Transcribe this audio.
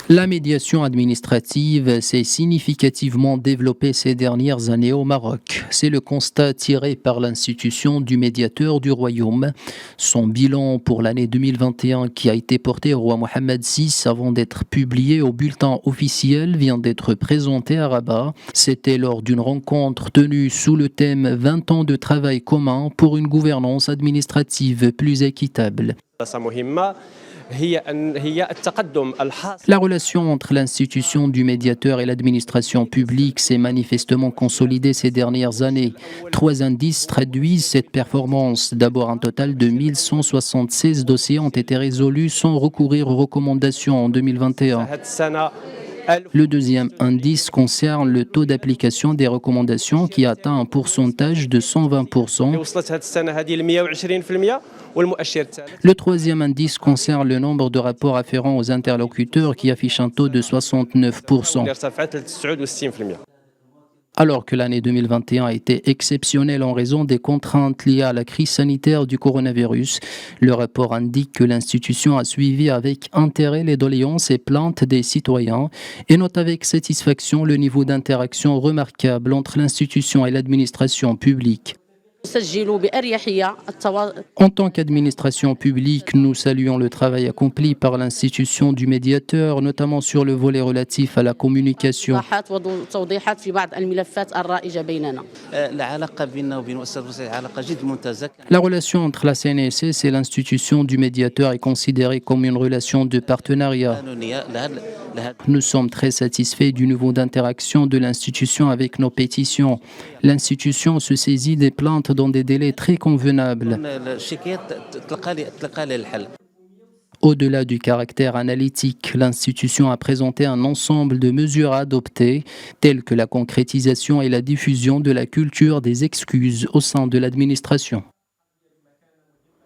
La médiation administrative s'est significativement développée ces dernières années au Maroc. C'est le constat tiré par l'institution du médiateur du royaume. Son bilan pour l'année 2021 qui a été porté au roi Mohammed VI avant d'être publié au bulletin officiel vient d'être présenté à Rabat. C'était lors d'une rencontre tenue sous le thème 20 ans de travail commun pour une gouvernance administrative plus équitable. La relation entre l'institution du médiateur et l'administration publique s'est manifestement consolidée ces dernières années. 3 indices traduisent cette performance. D'abord, un total de 1176 dossiers ont été résolus sans recourir aux recommandations en 2021. Le deuxième indice concerne le taux d'application des recommandations qui atteint un pourcentage de 120%. Le troisième indice concerne le nombre de rapports afférents aux interlocuteurs qui affiche un taux de 69%. Alors que l'année 2021 a été exceptionnelle en raison des contraintes liées à la crise sanitaire du coronavirus, le rapport indique que l'institution a suivi avec intérêt les doléances et plaintes des citoyens et note avec satisfaction le niveau d'interaction remarquable entre l'institution et l'administration publique. En tant qu'administration publique, nous saluons le travail accompli par l'institution du médiateur, notamment sur le volet relatif à la communication. La relation entre la CNSS et l'institution du médiateur est considérée comme une relation de partenariat. Nous sommes très satisfaits du niveau d'interaction de l'institution avec nos pétitions. L'institution se saisit des plaintes dans des délais très convenables. Au-delà du caractère analytique, l'institution a présenté un ensemble de mesures à adopter, telles que la concrétisation et la diffusion de la culture des excuses au sein de l'administration.